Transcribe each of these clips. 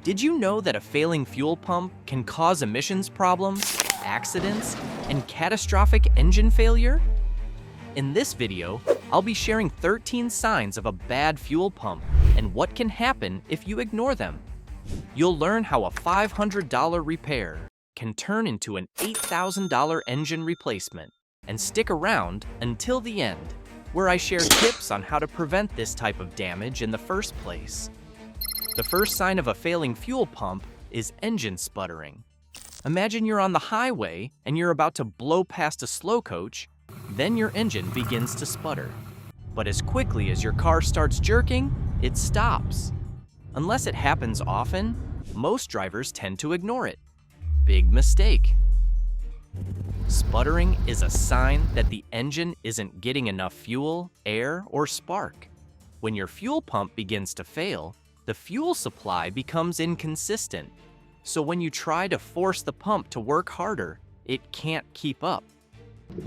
Did you know that a failing fuel pump can cause emissions problems, accidents, and catastrophic engine failure? In this video, I'll be sharing 13 signs of a bad fuel pump and what can happen if you ignore them. You'll learn how a $500 repair can turn into an $8,000 engine replacement, and stick around until the end, where I share tips on how to prevent this type of damage in the first place. The first sign of a failing fuel pump is engine sputtering. Imagine you're on the highway and you're about to blow past a slow coach, then your engine begins to sputter. But as quickly as your car starts jerking, it stops. Unless it happens often, most drivers tend to ignore it. Big mistake. Sputtering is a sign that the engine isn't getting enough fuel, air, or spark. When your fuel pump begins to fail, the fuel supply becomes inconsistent. So when you try to force the pump to work harder, it can't keep up.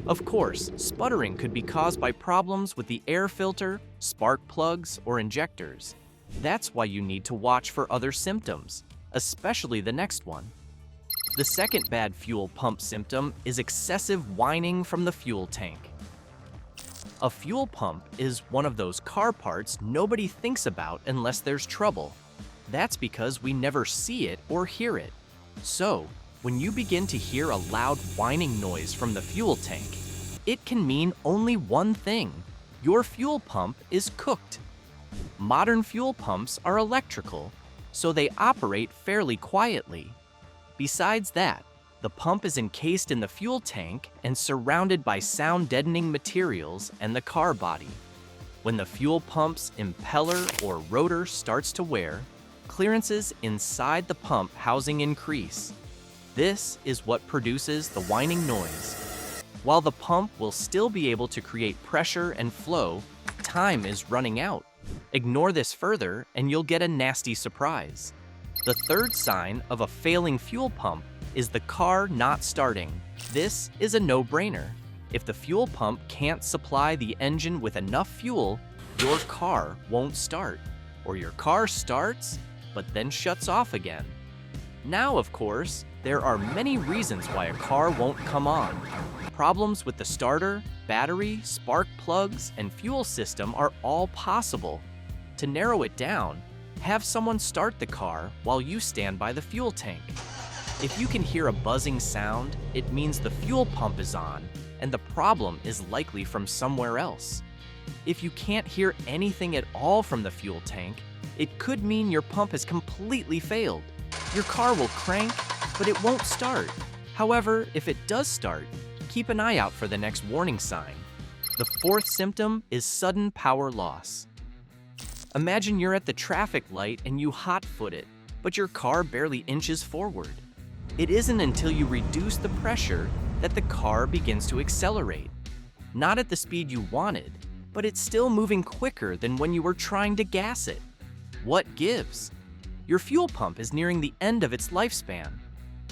Of course, sputtering could be caused by problems with the air filter, spark plugs, or injectors. That's why you need to watch for other symptoms, especially the next one. The second bad fuel pump symptom is excessive whining from the fuel tank. A fuel pump is one of those car parts nobody thinks about unless there's trouble. That's because we never see it or hear it. So, when you begin to hear a loud whining noise from the fuel tank, it can mean only one thing: your fuel pump is cooked. Modern fuel pumps are electrical, so they operate fairly quietly. Besides that, the pump is encased in the fuel tank and surrounded by sound-deadening materials and the car body. When the fuel pump's impeller or rotor starts to wear, clearances inside the pump housing increase. This is what produces the whining noise. While the pump will still be able to create pressure and flow, time is running out. Ignore this further and you'll get a nasty surprise. The third sign of a failing fuel pump is the car not starting. This is a no-brainer. If the fuel pump can't supply the engine with enough fuel, your car won't start. Or your car starts, but then shuts off again. Now, of course, there are many reasons why a car won't come on. Problems with the starter, battery, spark plugs, and fuel system are all possible. To narrow it down, have someone start the car while you stand by the fuel tank. If you can hear a buzzing sound, it means the fuel pump is on, and the problem is likely from somewhere else. If you can't hear anything at all from the fuel tank, it could mean your pump has completely failed. Your car will crank, but it won't start. However, if it does start, keep an eye out for the next warning sign. The fourth symptom is sudden power loss. Imagine you're at the traffic light and you hot-foot it, but your car barely inches forward. It isn't until you reduce the pressure that the car begins to accelerate. Not at the speed you wanted, but it's still moving quicker than when you were trying to gas it. What gives? Your fuel pump is nearing the end of its lifespan.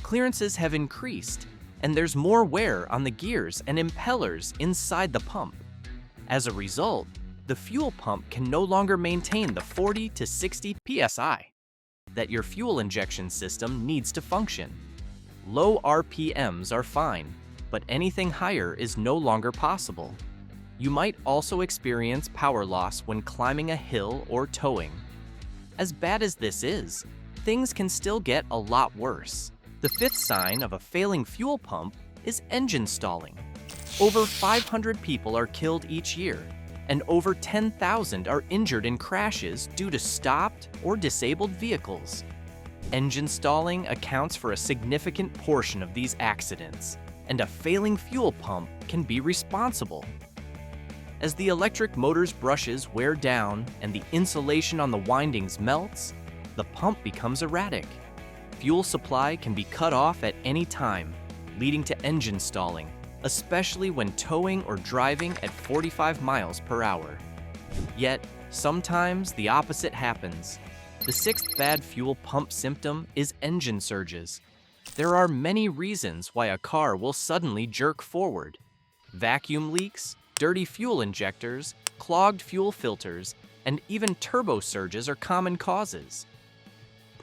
Clearances have increased, and there's more wear on the gears and impellers inside the pump. As a result, the fuel pump can no longer maintain the 40 to 60 psi that your fuel injection system needs to function. Low RPMs are fine, but anything higher is no longer possible. You might also experience power loss when climbing a hill or towing. As bad as this is, things can still get a lot worse. The fifth sign of a failing fuel pump is engine stalling. Over 500 people are killed each year, and over 10,000 are injured in crashes due to stopped or disabled vehicles. Engine stalling accounts for a significant portion of these accidents, and a failing fuel pump can be responsible. As the electric motor's brushes wear down and the insulation on the windings melts, the pump becomes erratic. Fuel supply can be cut off at any time, leading to engine stalling, especially when towing or driving at 45 miles per hour. Yet, sometimes the opposite happens. The sixth bad fuel pump symptom is engine surges. There are many reasons why a car will suddenly jerk forward. Vacuum leaks, dirty fuel injectors, clogged fuel filters, and even turbo surges are common causes.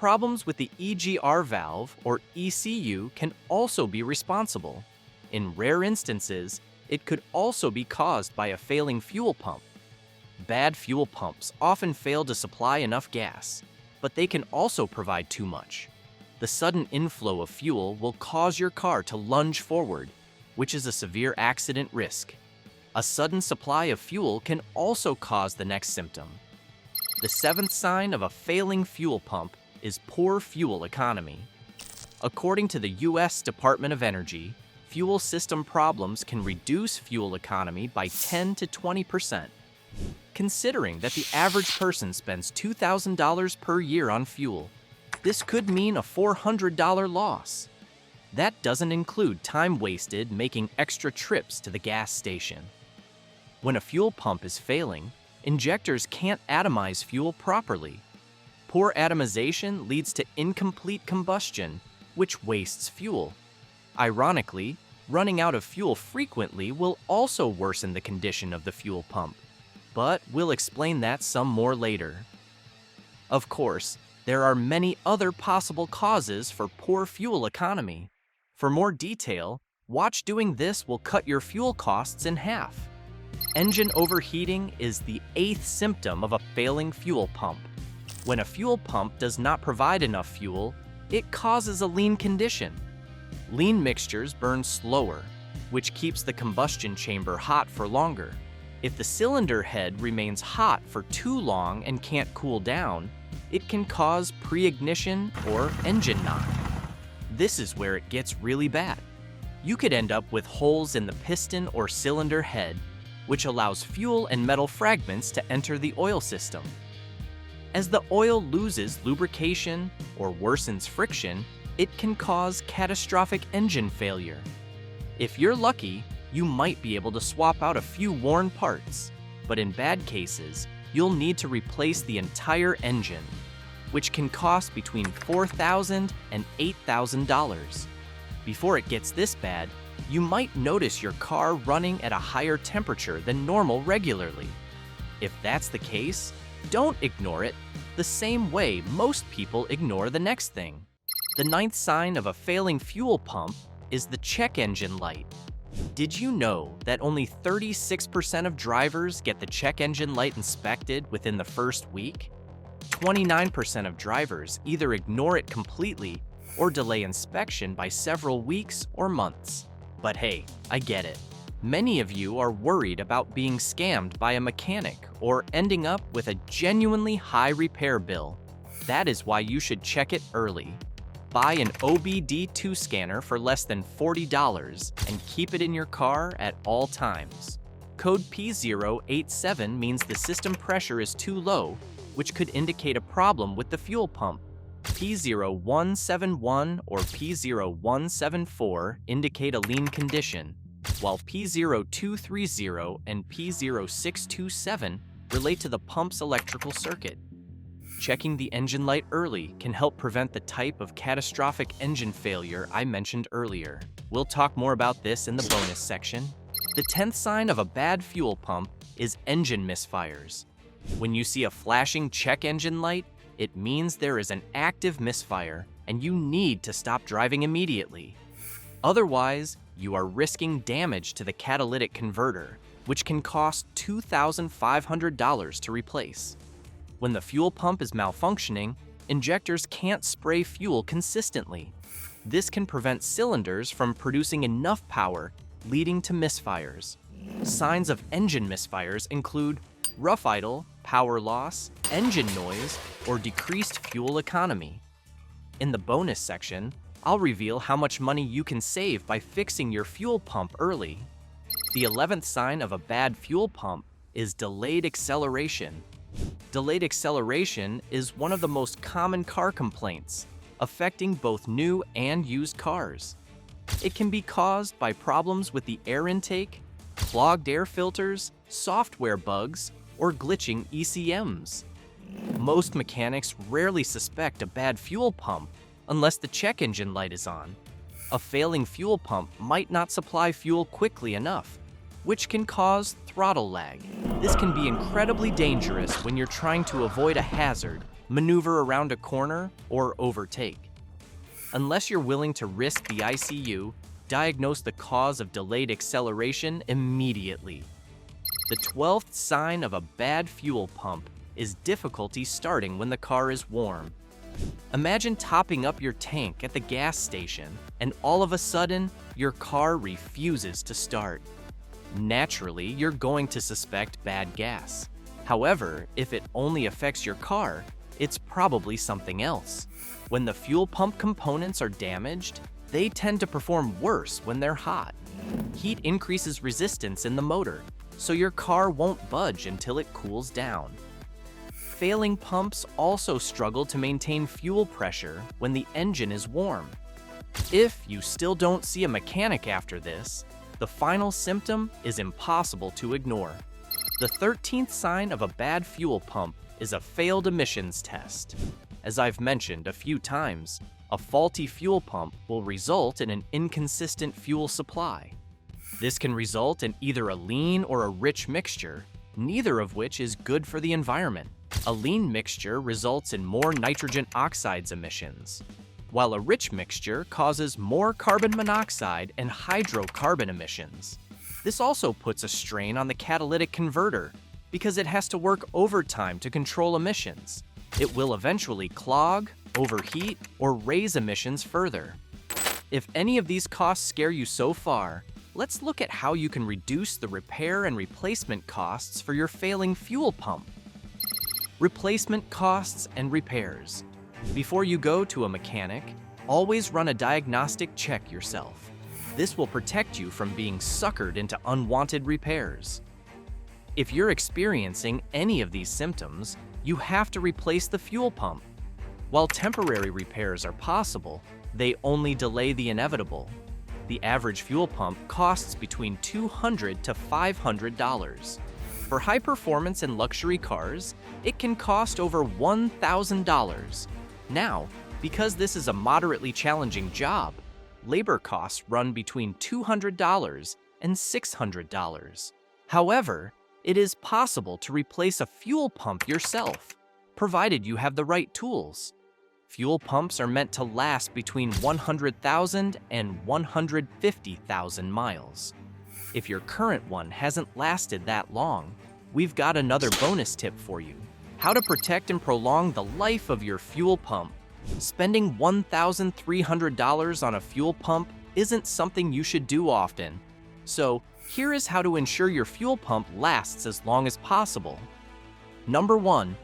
Problems with the EGR valve or ECU can also be responsible. In rare instances, it could also be caused by a failing fuel pump. Bad fuel pumps often fail to supply enough gas, but they can also provide too much. The sudden inflow of fuel will cause your car to lunge forward, which is a severe accident risk. A sudden supply of fuel can also cause the next symptom. The seventh sign of a failing fuel pump is poor fuel economy. According to the U.S. Department of Energy, fuel system problems can reduce fuel economy by 10 to 20%. Considering that the average person spends $2,000 per year on fuel, this could mean a $400 loss. That doesn't include time wasted making extra trips to the gas station. When a fuel pump is failing, injectors can't atomize fuel properly. Poor atomization leads to incomplete combustion, which wastes fuel. Ironically, running out of fuel frequently will also worsen the condition of the fuel pump, but we'll explain that some more later. Of course, there are many other possible causes for poor fuel economy. For more detail, watch Doing This will cut your fuel costs in half. Engine overheating is the 8th symptom of a failing fuel pump. When a fuel pump does not provide enough fuel, it causes a lean condition. Lean mixtures burn slower, which keeps the combustion chamber hot for longer. If the cylinder head remains hot for too long and can't cool down, it can cause pre-ignition or engine knock. This is where it gets really bad. You could end up with holes in the piston or cylinder head, which allows fuel and metal fragments to enter the oil system. As the oil loses lubrication or worsens friction, it can cause catastrophic engine failure. If you're lucky, you might be able to swap out a few worn parts, but in bad cases, you'll need to replace the entire engine, which can cost between $4,000 and $8,000. Before it gets this bad, you might notice your car running at a higher temperature than normal regularly. If that's the case, don't ignore it the same way most people ignore the next thing. The 9th sign of a failing fuel pump is the check engine light. Did you know that only 36% of drivers get the check engine light inspected within the first week? 29% of drivers either ignore it completely or delay inspection by several weeks or months. But hey, I get it. Many of you are worried about being scammed by a mechanic or ending up with a genuinely high repair bill. That is why you should check it early. Buy an OBD2 scanner for less than $40 and keep it in your car at all times. Code P087 means the system pressure is too low, which could indicate a problem with the fuel pump. P0171 or P0174 indicate a lean condition, while P0230 and P0627 relate to the pump's electrical circuit. Checking the engine light early can help prevent the type of catastrophic engine failure I mentioned earlier. We'll talk more about this in the bonus section. The 10th sign of a bad fuel pump is engine misfires. When you see a flashing check engine light, it means there is an active misfire and you need to stop driving immediately. Otherwise, you are risking damage to the catalytic converter, which can cost $2,500 to replace. When the fuel pump is malfunctioning, injectors can't spray fuel consistently. This can prevent cylinders from producing enough power, leading to misfires. Signs of engine misfires include rough idle, power loss, engine noise, or decreased fuel economy. In the bonus section, I'll reveal how much money you can save by fixing your fuel pump early. The 11th sign of a bad fuel pump is delayed acceleration. Delayed acceleration is one of the most common car complaints, affecting both new and used cars. It can be caused by problems with the air intake, clogged air filters, software bugs, or glitching ECMs. Most mechanics rarely suspect a bad fuel pump unless the check engine light is on. A failing fuel pump might not supply fuel quickly enough, which can cause throttle lag. This can be incredibly dangerous when you're trying to avoid a hazard, maneuver around a corner, or overtake. Unless you're willing to risk the ICU, diagnose the cause of delayed acceleration immediately. The 12th sign of a bad fuel pump is difficulty starting when the car is warm. Imagine topping up your tank at the gas station, and all of a sudden, your car refuses to start. Naturally, you're going to suspect bad gas. However, if it only affects your car, it's probably something else. When the fuel pump components are damaged, they tend to perform worse when they're hot. Heat increases resistance in the motor, so your car won't budge until it cools down. Failing pumps also struggle to maintain fuel pressure when the engine is warm. If you still don't see a mechanic after this, the final symptom is impossible to ignore. The 13th sign of a bad fuel pump is a failed emissions test. As I've mentioned a few times, a faulty fuel pump will result in an inconsistent fuel supply. This can result in either a lean or a rich mixture, neither of which is good for the environment. A lean mixture results in more nitrogen oxides emissions, while a rich mixture causes more carbon monoxide and hydrocarbon emissions. This also puts a strain on the catalytic converter because it has to work overtime to control emissions. It will eventually clog, overheat, or raise emissions further. If any of these costs scare you so far, let's look at how you can reduce the repair and replacement costs for your failing fuel pump. Replacement costs and repairs. Before you go to a mechanic, always run a diagnostic check yourself. This will protect you from being suckered into unwanted repairs. If you're experiencing any of these symptoms, you have to replace the fuel pump. While temporary repairs are possible, they only delay the inevitable. The average fuel pump costs between $200 to $500. For high performance and luxury cars, it can cost over $1,000. Now, because this is a moderately challenging job, labor costs run between $200 and $600. However, it is possible to replace a fuel pump yourself, provided you have the right tools. Fuel pumps are meant to last between 100,000 and 150,000 miles. If your current one hasn't lasted that long, we've got another bonus tip for you: how to protect and prolong the life of your fuel pump. Spending $1,300 on a fuel pump isn't something you should do often. So, here is how to ensure your fuel pump lasts as long as possible. Number 1,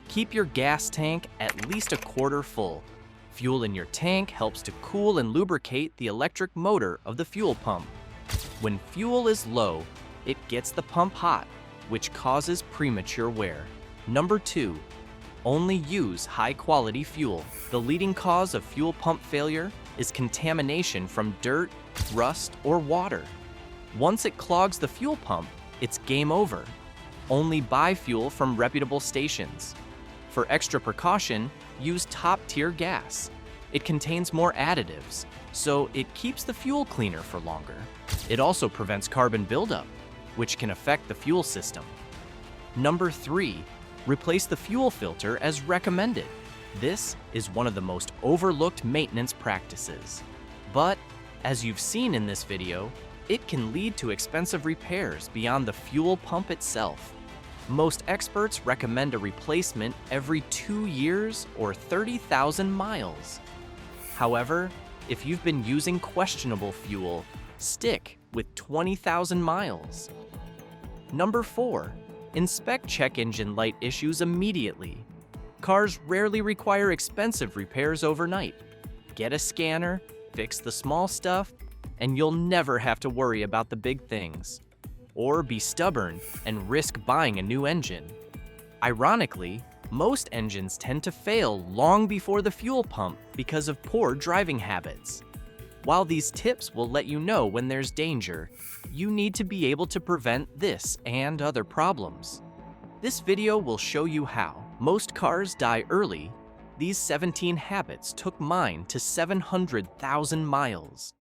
keep your gas tank at least a quarter full. Fuel in your tank helps to cool and lubricate the electric motor of the fuel pump. When fuel is low, it gets the pump hot, which causes premature wear. Number 2, only use high-quality fuel. The leading cause of fuel pump failure is contamination from dirt, rust, or water. Once it clogs the fuel pump, it's game over. Only buy fuel from reputable stations. For extra precaution, use top-tier gas. It contains more additives, so it keeps the fuel cleaner for longer. It also prevents carbon buildup, which can affect the fuel system. Number 3, replace the fuel filter as recommended. This is one of the most overlooked maintenance practices. But, as you've seen in this video, it can lead to expensive repairs beyond the fuel pump itself. Most experts recommend a replacement every 2 years or 30,000 miles. However, if you've been using questionable fuel, stick with 20,000 miles. Number 4, inspect check engine light issues immediately. Cars rarely require expensive repairs overnight. Get a scanner, fix the small stuff, and you'll never have to worry about the big things. Or be stubborn and risk buying a new engine. Ironically, most engines tend to fail long before the fuel pump because of poor driving habits. While these tips will let you know when there's danger, you need to be able to prevent this and other problems. This video will show you how. Most cars die early. These 17 habits took mine to 700,000 miles.